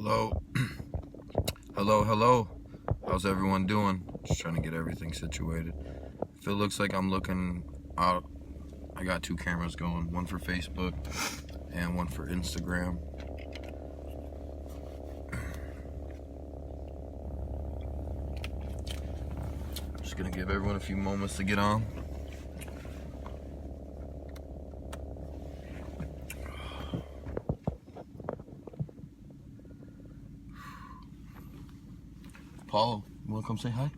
Hello. hello. How's everyone doing? Just trying to get everything situated. If it looks like I'm looking out, I got two cameras going, one for Facebook and one for Instagram. Just gonna give everyone a few moments to get on. Paulo, you wanna come say hi?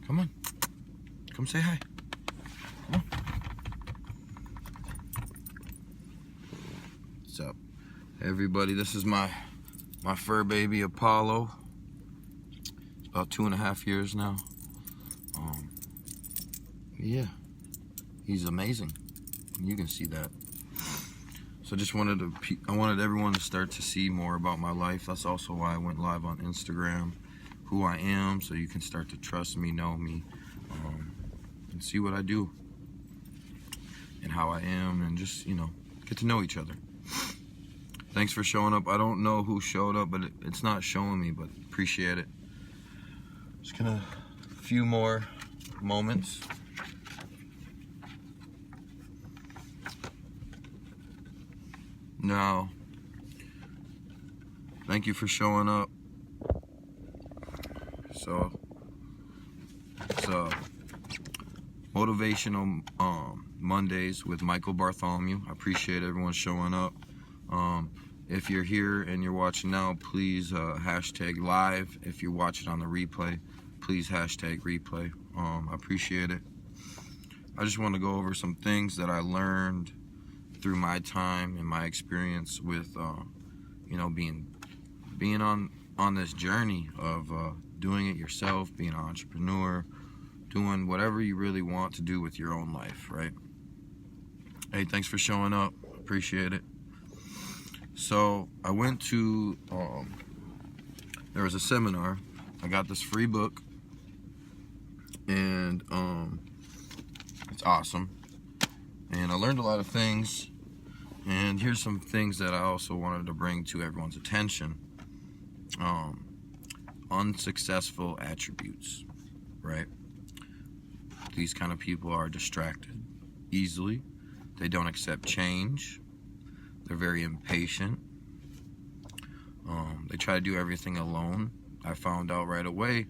Come on. Come say hi. Come on. What's up? Hey everybody, this is my fur baby Apollo. It's about 2.5 years now. Yeah, he's amazing. You can see that. So just I wanted everyone to start to see more about my life. That's also why I went live on Instagram, who I am, so you can start to trust me, know me, and see what I do and how I am, and just, get to know each other. Thanks for showing up. I don't know who showed up, but it's not showing me, but appreciate it. Just gonna, a few more moments. Now, thank you for showing up. So, it's motivational Mondays with Bartholomew. I appreciate everyone showing up. If you're here and you're watching now, please hashtag live. If you're watching on the replay, please hashtag replay. I appreciate it. I just want to go over some things that I learned through my time and my experience with being on this journey of doing it yourself, being an entrepreneur, doing whatever you really want to do with your own life, right? Hey, thanks for showing up. Appreciate it. So I went to there was a seminar. I got this free book, and it's awesome, and I learned a lot of things. And here's some things that I also wanted to bring to everyone's attention. Unsuccessful attributes, right? These kind of people are distracted easily. They don't accept change. They're very impatient. They try to do everything alone. I found out right away,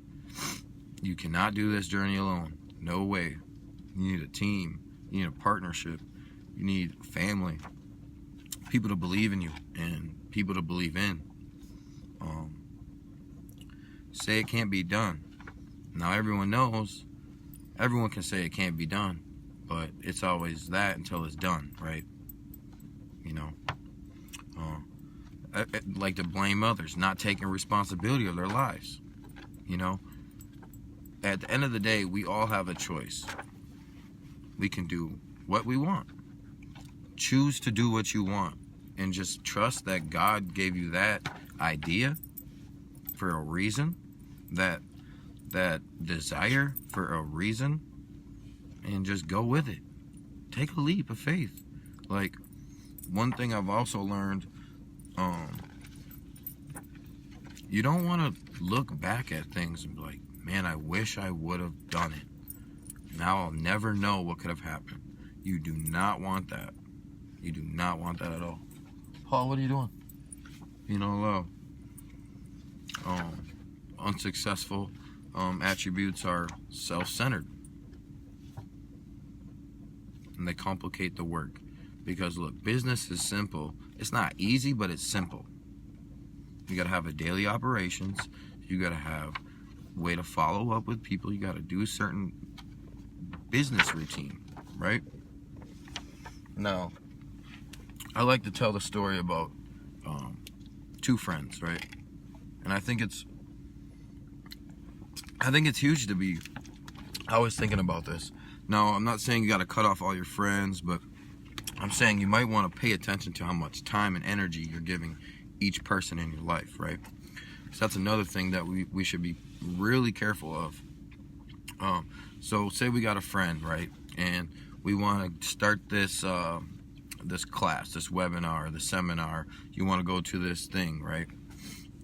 you cannot do this journey alone. No way. You need a team. You need a partnership. You need family. People to believe in you and people to believe in. Say it can't be done. Now everyone knows, everyone can say it can't be done, but it's always that until it's done, right? I like to blame others, not taking responsibility of their lives. At the end of the day, we all have a choice. We can do what we want. Choose to do what you want, and just trust that God gave you that idea for a reason, that desire for a reason, and just go with it. Take a leap of faith. Like, one thing I've also learned, you don't want to look back at things and be like, man, I wish I would have done it. Now I'll never know what could have happened. You do not want that. You do not want that at all. Paul, what are you doing? Low. Unsuccessful attributes are self-centered. And they complicate the work. Because look, business is simple. It's not easy, but it's simple. You gotta have a daily operations. You gotta have a way to follow up with people. You gotta do a certain business routine, right? Now, I like to tell the story about two friends, right? And I think it's huge to be. I was thinking about this. Now, I'm not saying you got to cut off all your friends, but I'm saying you might want to pay attention to how much time and energy you're giving each person in your life, right? So that's another thing that we should be really careful of. So say we got a friend, right? And we want to start this this class, this webinar, the seminar. You want to go to this thing, right?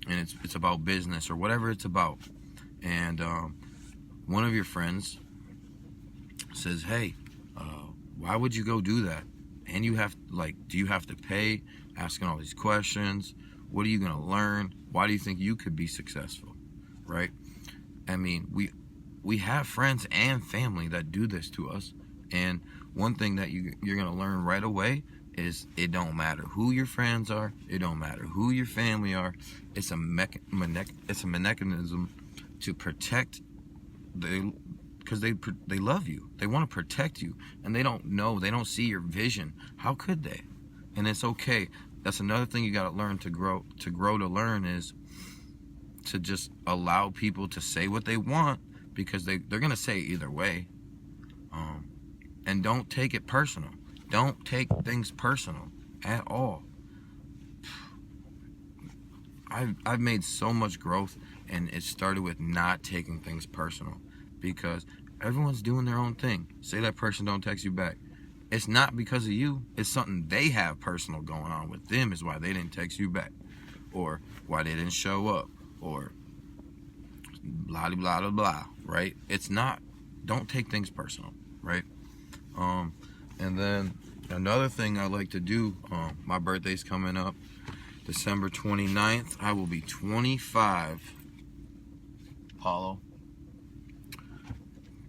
And it's about business or whatever it's about. And one of your friends says, hey, why would you go do that? And you have, like, do you have to pay? Asking all these questions. What are you going to learn? Why do you think you could be successful, right? I mean, we have friends and family that do this to us. And one thing that you're going to learn right away is it don't matter who your friends are. It don't matter who your family are. It's a mechanism to protect because they love you. They want to protect you, and they don't know. They don't see your vision. How could they? And it's okay. That's another thing you got to learn to grow to learn is to just allow people to say what they want, because they're going to say it either way. And don't take it personal. Don't take things personal at all. I've made so much growth, and it started with not taking things personal, because everyone's doing their own thing. Say that person don't text you back. It's not because of you. It's something they have personal going on with them is why they didn't text you back, or why they didn't show up, or blah, blah, blah, blah, right? It's not. Don't take things personal, right? And then another thing I like to do, my birthday's coming up, December 29th. I will be 25. Apollo.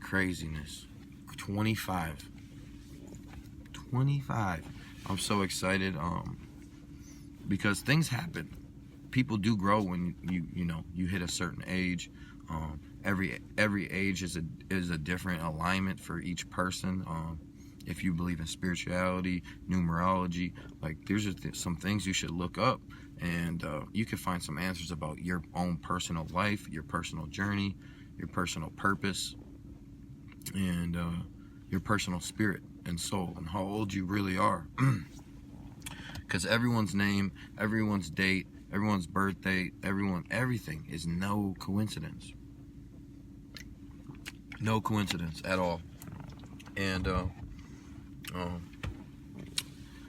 Craziness. 25. 25. I'm so excited because things happen. People do grow when you hit a certain age. Every age is a different alignment for each person. If you believe in spirituality, numerology, like there's just some things you should look up, and you can find some answers about your own personal life, your personal journey, your personal purpose, and your personal spirit and soul, and how old you really are. Because everyone's name, everyone's date, everyone's birthday, everything is no coincidence. No coincidence at all. And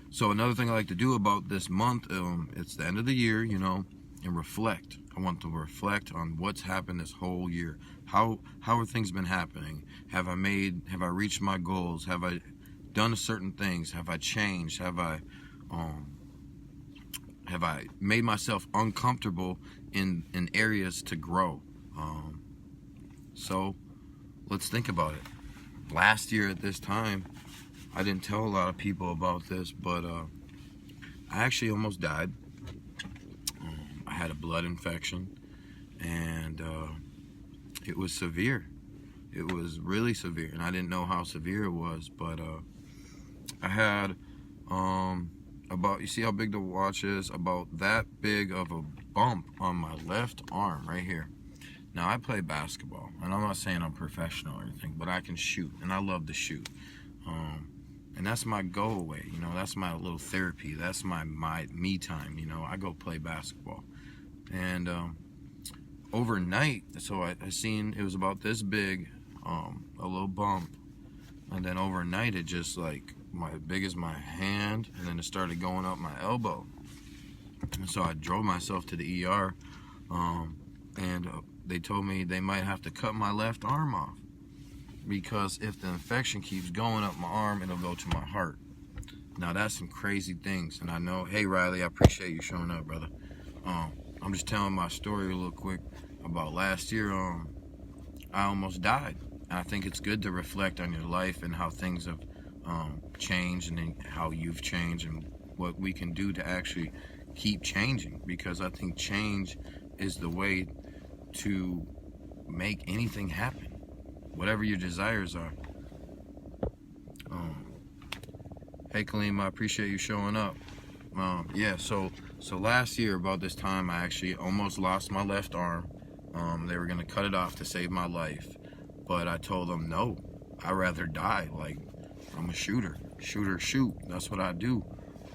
so another thing I like to do about this month, it's the end of the year, and reflect. I want to reflect on what's happened this whole year. How have things been happening? Have I reached my goals? Have I done certain things? Have I changed? Have I made myself uncomfortable in areas to grow? So let's think about it. Last year at this time, I didn't tell a lot of people about this, but I actually almost died. I had a blood infection, and it was severe. It was really severe, and I didn't know how severe it was, but I had you see how big the watch is? About that big of a bump on my left arm right here. Now, I play basketball, and I'm not saying I'm professional or anything, but I can shoot, and I love to shoot. And that's my go away, that's my little therapy. That's my me time, I go play basketball. And overnight, so I seen it was about this big, a little bump. And then overnight, it just like big as my hand, and then it started going up my elbow. And so I drove myself to the ER, and they told me they might have to cut my left arm off, because if the infection keeps going up my arm, it'll go to my heart. Now, that's some crazy things. And I know, hey, Riley, I appreciate you showing up, brother. I'm just telling my story a little quick about last year. I almost died. And I think it's good to reflect on your life and how things have changed, and then how you've changed, and what we can do to actually keep changing. Because I think change is the way to make anything happen. Whatever your desires are. Hey, Kaleem, I appreciate you showing up. Yeah, so last year about this time, I actually almost lost my left arm. They were gonna cut it off to save my life, but I told them no. I'd rather die. Like, I'm a shooter. Shoot. That's what I do.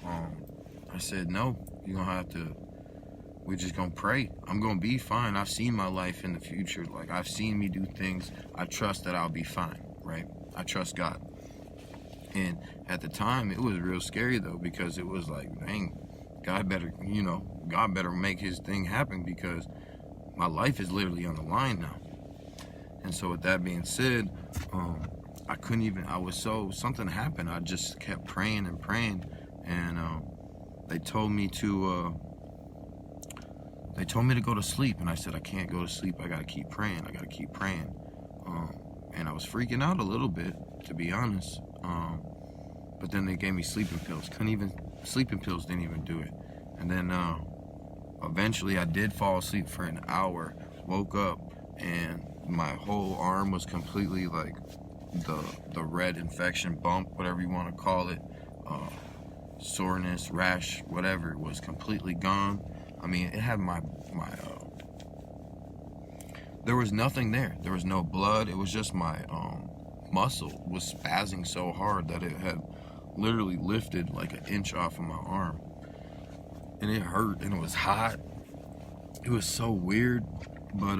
I said no. You're gonna have to. We're just gonna pray. I'm gonna be fine. I've seen my life in the future. Like, I've seen me do things. I trust that I'll be fine, right? I trust God. And at the time, it was real scary though, because it was like, dang, God better, God better make his thing happen, because my life is literally on the line now. And so with that being said, something happened. I just kept praying and praying. And they told me to go to sleep. And I said, I can't go to sleep. I got to keep praying. And I was freaking out a little bit, to be honest. But then they gave me sleeping pills. Sleeping pills didn't even do it. And then eventually I did fall asleep for an hour, woke up, and my whole arm was completely like the red infection bump, whatever you want to call it, soreness, rash, whatever, was completely gone. I mean, it had there was nothing there. There was no blood. It was just my muscle was spazzing so hard that it had literally lifted like an inch off of my arm. And it hurt, and it was hot. It was so weird. But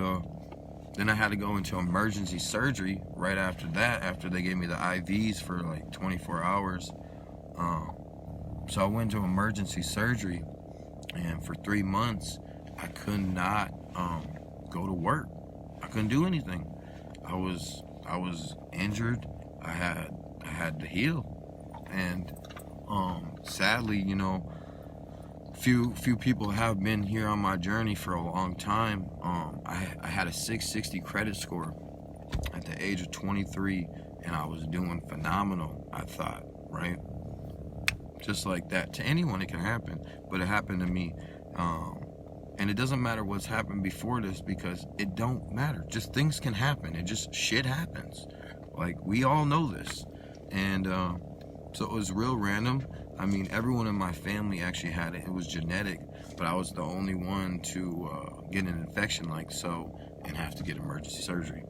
then I had to go into emergency surgery right after that, after they gave me the IVs for like 24 hours. So I went to emergency surgery, and for 3 months, I could not go to work. I couldn't do anything. I was injured. I had to heal, and sadly, few people have been here on my journey for a long time. I had a 660 credit score at the age of 23, and I was doing phenomenal, I thought, right? Just like that. To anyone, it can happen, but it happened to me. And it doesn't matter what's happened before this, because it don't matter. Just things can happen. Shit happens. Like, we all know this. And so it was real random. I mean, everyone in my family actually had it. It was genetic, but I was the only one to get an infection like so and have to get emergency surgery.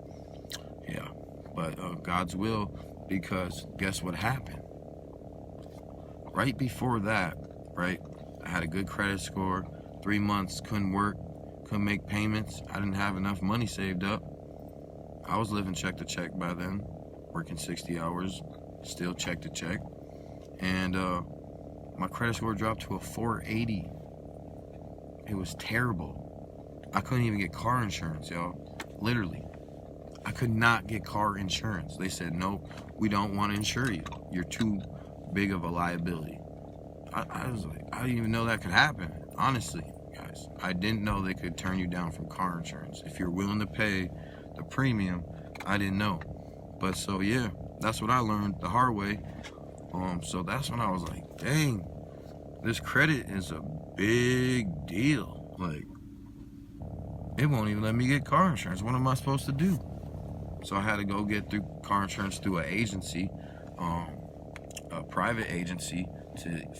Yeah, but God's will, because guess what happened? Right before that, right, I had a good credit score, 3 months, couldn't work, couldn't make payments. I didn't have enough money saved up. I was living check to check by then, working 60 hours, still check to check. And my credit score dropped to a 480. It was terrible. I couldn't even get car insurance, y'all. Literally. I could not get car insurance. They said, no, we don't want to insure you. You're too big of a liability. I was like, I didn't even know that could happen. Honestly, guys, I didn't know they could turn you down from car insurance. If you're willing to pay the premium, I didn't know. But so, yeah, that's what I learned the hard way. So that's when I was like, dang, this credit is a big deal. Like, it won't even let me get car insurance. What am I supposed to do? So I had to go get car insurance through an agency, a private agency,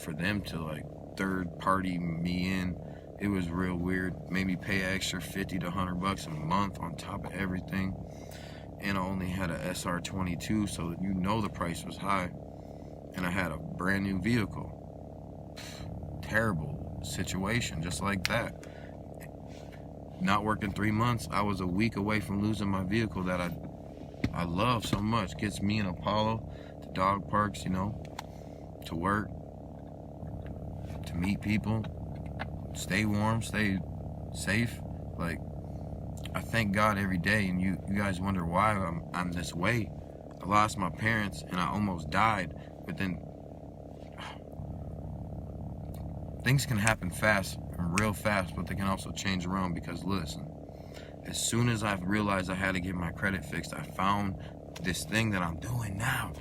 for them to like third party me in. It was real weird. Made me pay an extra $50 to $100 a month on top of everything. And I only had a SR22, so the price was high. And I had a brand new vehicle. Terrible situation, just like that. Not working 3 months, I was a week away from losing my vehicle that I love so much. Gets me and Apollo to dog parks, to work, to meet people, stay warm, stay safe. Like, I thank God every day, and you guys wonder why I'm this way. I lost my parents, and I almost died. But then things can happen fast, real fast, but they can also change around, because listen, as soon as I realized I had to get my credit fixed, I found this thing that I'm doing now,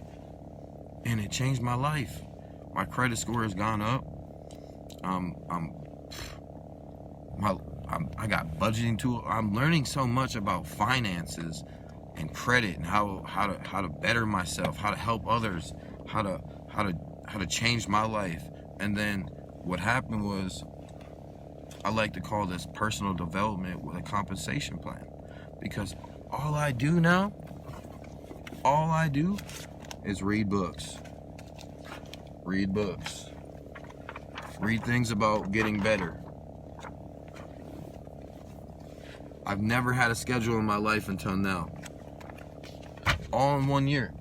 and it changed my life. My credit score has gone up. I got budgeting tools. I'm learning so much about finances and credit, and how to better myself, how to help others, how to change my life. And then what happened was, I like to call this personal development with a compensation plan, because all I do now is read books, read things about getting better. I've never had a schedule in my life until now, all in 1 year.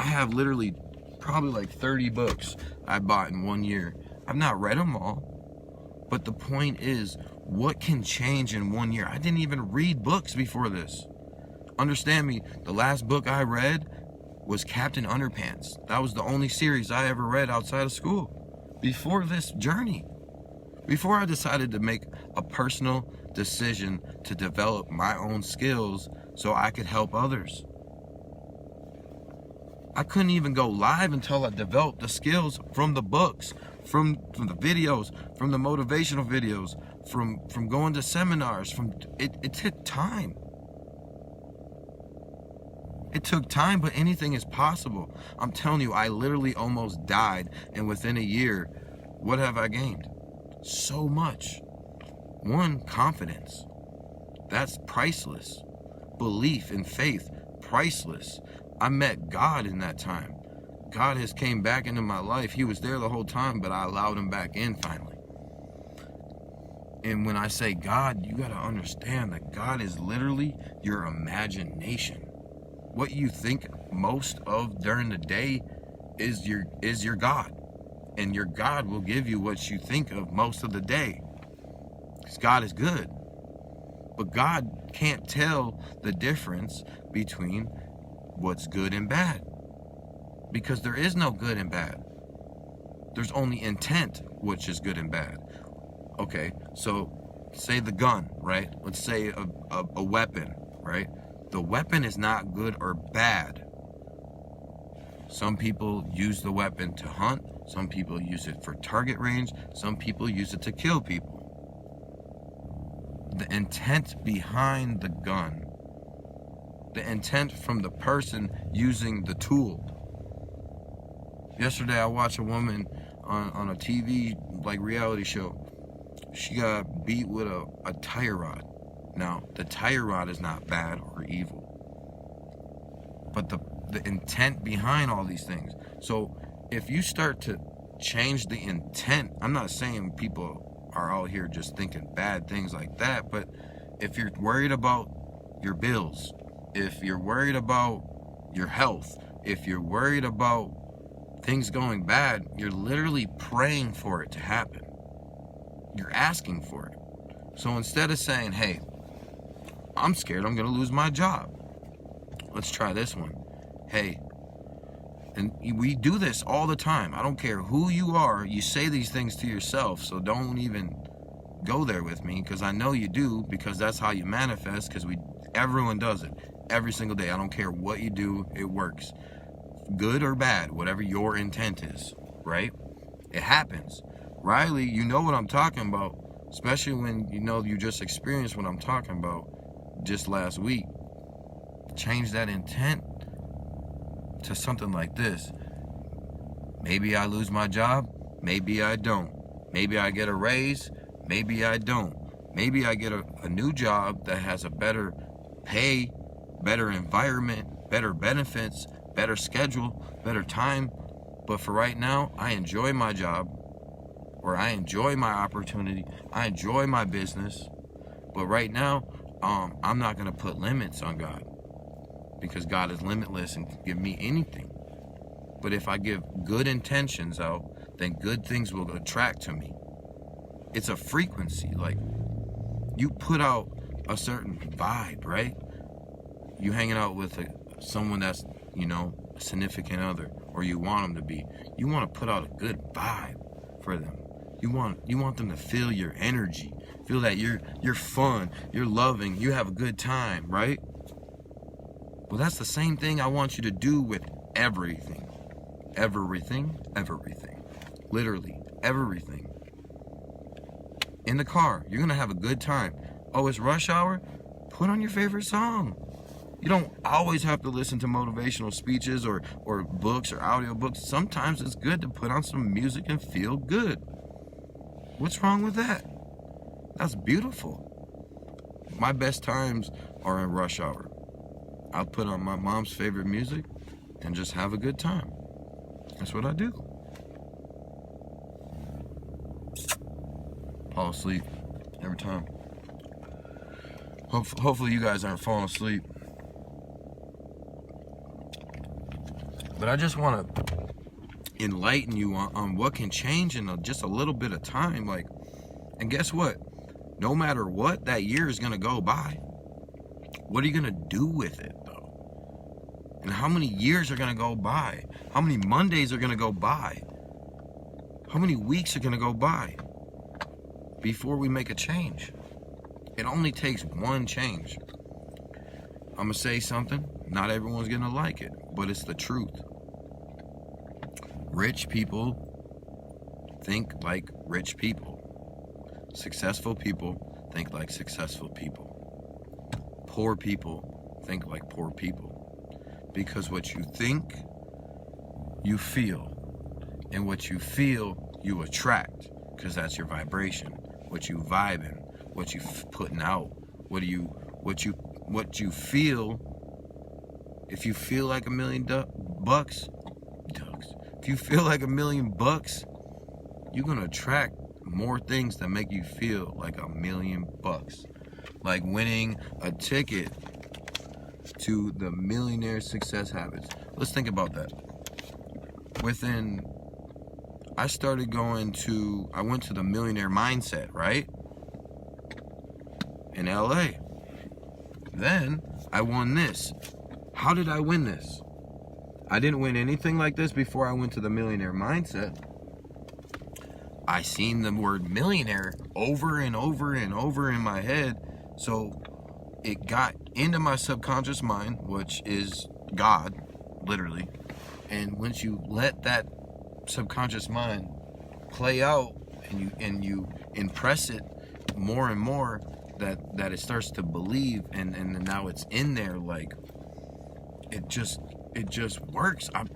I have literally probably like 30 books I bought in 1 year. I've not read them all, but the point is, what can change in 1 year? I didn't even read books before this. Understand me, the last book I read was Captain Underpants. That was the only series I ever read outside of school before this journey. Before I decided to make a personal decision to develop my own skills so I could help others. I couldn't even go live until I developed the skills from the books, from the videos, from the motivational videos, from going to seminars. It took time. It took time, but anything is possible. I'm telling you, I literally almost died, and within a year, what have I gained? So much. One, confidence. That's priceless. Belief and faith, priceless. I met God in that time. God has came back into my life. He was there the whole time, but I allowed him back in finally. And when I say God, you got to understand that God is literally your imagination. What you think most of during the day is your God. And your God will give you what you think of most of the day. Because God is good. But God can't tell the difference between what's good and bad. Because there is no good and bad. There's only intent, which is good and bad. Okay, so say the gun, right? Let's say a weapon, right? The weapon is not good or bad. Some people use the weapon to hunt. Some people use it for target range. Some people use it to kill people. The intent behind the gun, the intent from the person using the tool. Yesterday I watched a woman on a TV like reality show. She got beat with a tire rod. Now, the tire rod is not bad or evil, but the intent behind all these things. So if you start to change the intent, I'm not saying people are out here just thinking bad things like that, but if you're worried about your bills, if you're worried about your health, if you're worried about things going bad, you're literally praying for it to happen. You're asking for it. So instead of saying, hey, I'm scared I'm going to lose my job, let's try this one. Hey, and we do this all the time. I don't care who you are. You say these things to yourself, so don't even go there with me, because I know you do, because that's how you manifest, because everyone does it every single day. I don't care what you do, it works. Good or bad, whatever your intent is, right? It happens. Riley, you know what I'm talking about, especially when you know you just experienced what I'm talking about just last week. Change that intent to something like this. Maybe I lose my job, maybe I don't. Maybe I get a raise, maybe I don't. Maybe I get a new job that has a better pay, better environment, better benefits, better schedule, better time. But for right now, I enjoy my job, or I enjoy my opportunity, I enjoy my business. But right now, I'm not going to put limits on God, because God is limitless and can give me anything. But if I give good intentions out, then good things will attract to me. It's a frequency. Like, you put out a certain vibe, right? You hanging out with someone that's, a significant other, or you want them to be. You want to put out a good vibe for them. You want them to feel your energy, feel that you're fun, you're loving, you have a good time, right? Well, that's the same thing I want you to do with everything. Everything. Literally, everything. In the car, you're going to have a good time. Oh, it's rush hour? Put on your favorite song. You don't always have to listen to motivational speeches or books or audiobooks. Sometimes it's good to put on some music and feel good. What's wrong with that? That's beautiful. My best times are in rush hour. I'll put on my mom's favorite music and just have a good time. That's what I do. Fall asleep every time. Hopefully you guys aren't falling asleep. But I just want to enlighten you on what can change in just a little bit of time. Like, and guess what? No matter what, that year is going to go by. What are you going to do with it, though? And how many years are going to go by? How many Mondays are going to go by? How many weeks are going to go by before we make a change? It only takes one change. I'm going to say something. Not everyone's going to like it, but it's the truth. Rich people think like rich people. Successful people think like successful people. Poor people think like poor people. Because what you think, you feel. And what you feel, you attract. Because that's your vibration. What you vibing, what you putting out. What you feel. If you feel like $1 million bucks, if you feel like $1 million bucks, you're gonna attract more things that make you feel like $1 million bucks. Like winning a ticket to the Millionaire Success Habits. Let's think about that. I went to the Millionaire Mindset, right? In LA. Then I won this. How did I win this? I didn't win anything like this before I went to the Millionaire Mindset. I seen the word millionaire over and over and over in my head. So it got into my subconscious mind, which is God, literally. And once you let that subconscious mind play out and you impress it more and more, that it starts to believe, and now it's in there, like it just works. I'm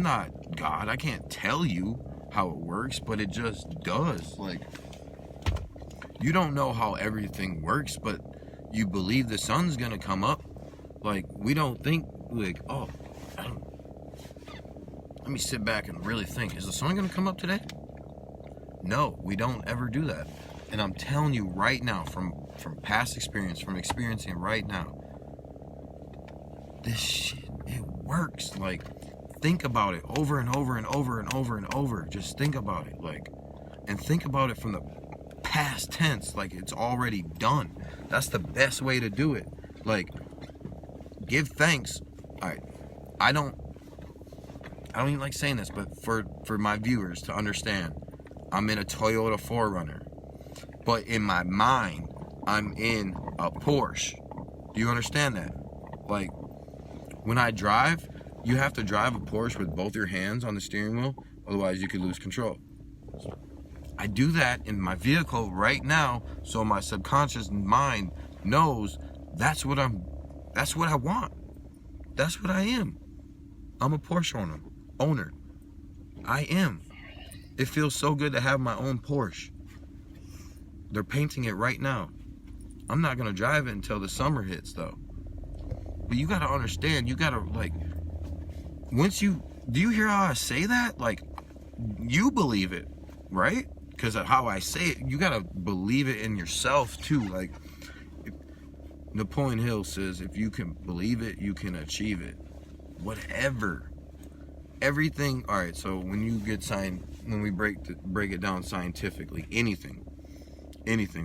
not God. I can't tell you how it works, but it just does. Like, you don't know how everything works, but you believe the sun's gonna come up. Like, we don't think like, oh, let me sit back and really think, is the sun gonna come up today? No, we don't ever do that. And I'm telling you right now, from past experience, from experiencing it right now, this shit, it works. Like, think about it over and over and over and over and over. Just think about it, like, and think about it from the past tense, like it's already done. That's the best way to do it. Like, give thanks. All right, I don't even like saying this, but for my viewers to understand, I'm in a Toyota 4Runner, but in my mind, I'm in a Porsche. Do you understand that? Like, when I drive, you have to drive a Porsche with both your hands on the steering wheel, otherwise you could lose control. I do that in my vehicle right now, so my subconscious mind knows that's what I want. That's what I am. I'm a Porsche owner. I am. It feels so good to have my own Porsche. They're painting it right now. I'm not gonna drive it until the summer hits, though. But you gotta understand, you gotta, like, do you hear how I say that? Like, you believe it, right? Because of how I say it, you gotta believe it in yourself too. Like, Napoleon Hill says, if you can believe it, you can achieve it. Whatever. Everything. All right, so when you get when we break it down scientifically, anything,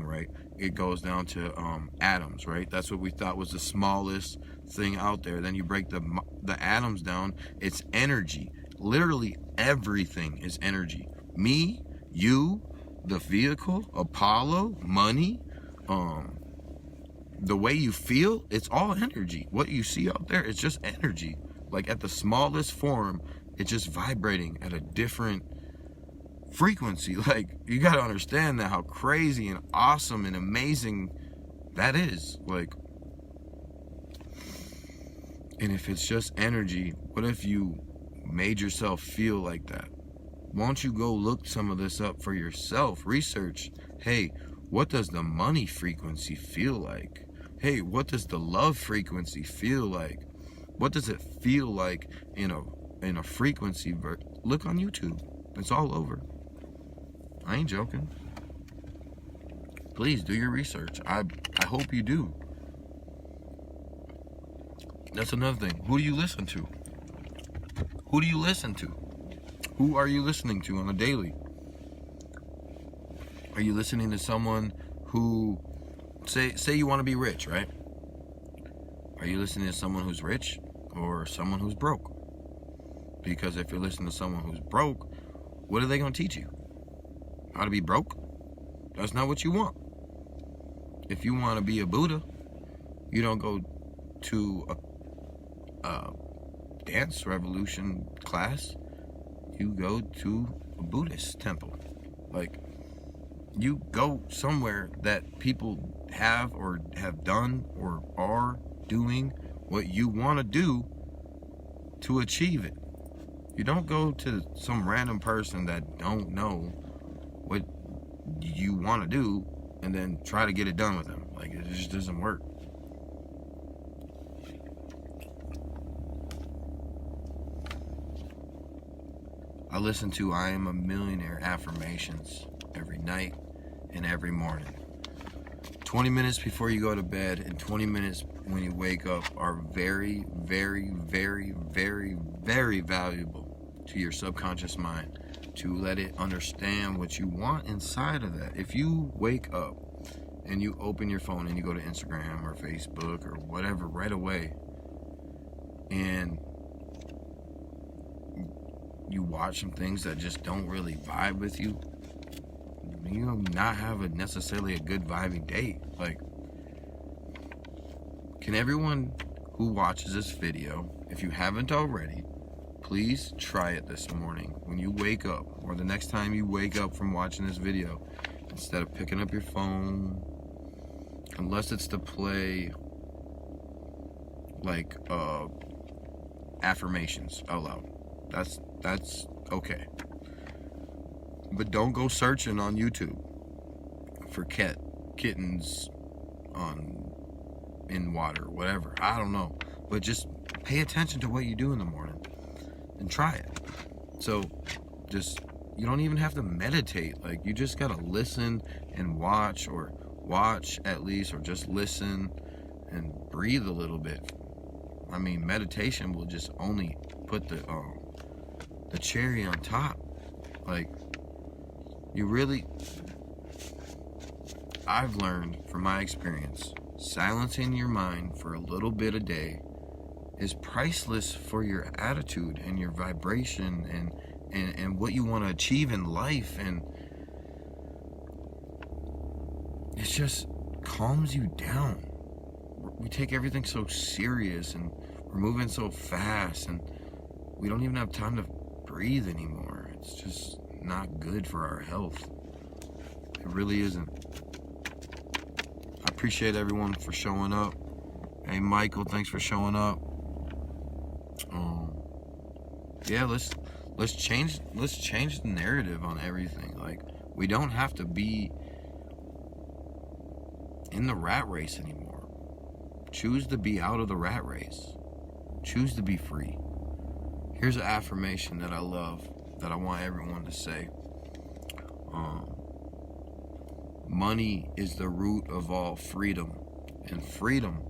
right? It goes down to atoms, right? That's what we thought was the smallest thing out there. Then you break the atoms down, it's energy. Literally everything is energy. Me, you, the vehicle, Apollo, money, the way you feel, it's all energy. What you see out there, it's just energy. Like, at the smallest form, it's just vibrating at a different frequency. Like, you gotta understand that, how crazy and awesome and amazing that is. Like, and if it's just energy, what if you made yourself feel like that? Won't you go look some of this up for yourself? Research. Hey, what does the money frequency feel like? Hey, what does the love frequency feel like? What does it feel like in a frequency? Look on YouTube. It's all over. I ain't joking. Please do your research. I hope you do. That's another thing. Who do you listen to? Who do you listen to? Who are you listening to on a daily? Are you listening to someone who, say you want to be rich, right? Are you listening to someone who's rich or someone who's broke? Because if you're listening to someone who's broke, what are they going to teach you? How to be broke? That's not what you want. If you want to be a Buddha, you don't go to a dance revolution class. You go to a Buddhist temple. Like, you go somewhere that people have or have done or are doing what you want to do to achieve it. You don't go to some random person that don't know what you want to do and then try to get it done with them. Like, it just doesn't work. I listen to I Am a Millionaire affirmations every night and every morning. 20 minutes before you go to bed and 20 minutes when you wake up are very, very, very, very, very valuable to your subconscious mind to let it understand what you want inside of that. If you wake up and you open your phone and you go to Instagram or Facebook or whatever right away and you watch some things that just don't really vibe with you, you'll not have necessarily a good vibing day. Like, can everyone who watches this video, if you haven't already, please try it this morning when you wake up, or the next time you wake up from watching this video, instead of picking up your phone, unless it's to play like affirmations out loud, that's okay. But don't go searching on YouTube for kittens in water, whatever. I don't know. But just pay attention to what you do in the morning and try it. So you don't even have to meditate. Like, you just gotta listen and watch, or watch at least, or just listen and breathe a little bit. I mean, meditation will just only put the cherry on top. Like, I've learned from my experience, silencing your mind for a little bit a day is priceless for your attitude and your vibration and what you want to achieve in life. And it just calms you down. We take everything so serious and we're moving so fast and we don't even have time to breathe anymore. It's just not good for our health. It really isn't. I appreciate everyone for showing up. Hey, Michael, thanks for showing up. Yeah, let's change the narrative on everything. Like, we don't have to be in the rat race anymore. Choose to be out of the rat race. Choose to be free. Here's an affirmation that I love, that I want everyone to say. Money is the root of all freedom, and freedom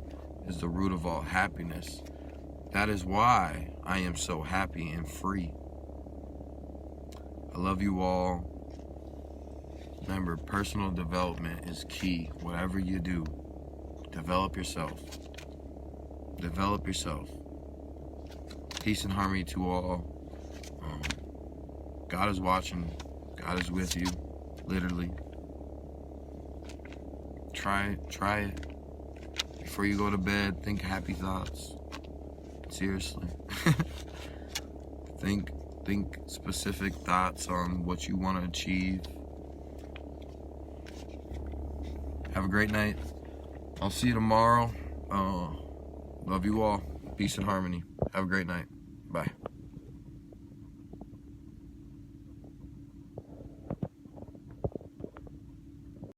is the root of all happiness. That is why I am so happy and free. I love you all. Remember, personal development is key. Whatever you do, develop yourself. Develop yourself. Peace and harmony to all. God is watching. God is with you. Literally. Try it. Before you go to bed, think happy thoughts. Seriously. Think specific thoughts on what you want to achieve. Have a great night. I'll see you tomorrow. Love you all. Peace and harmony. Have a great night. Bye.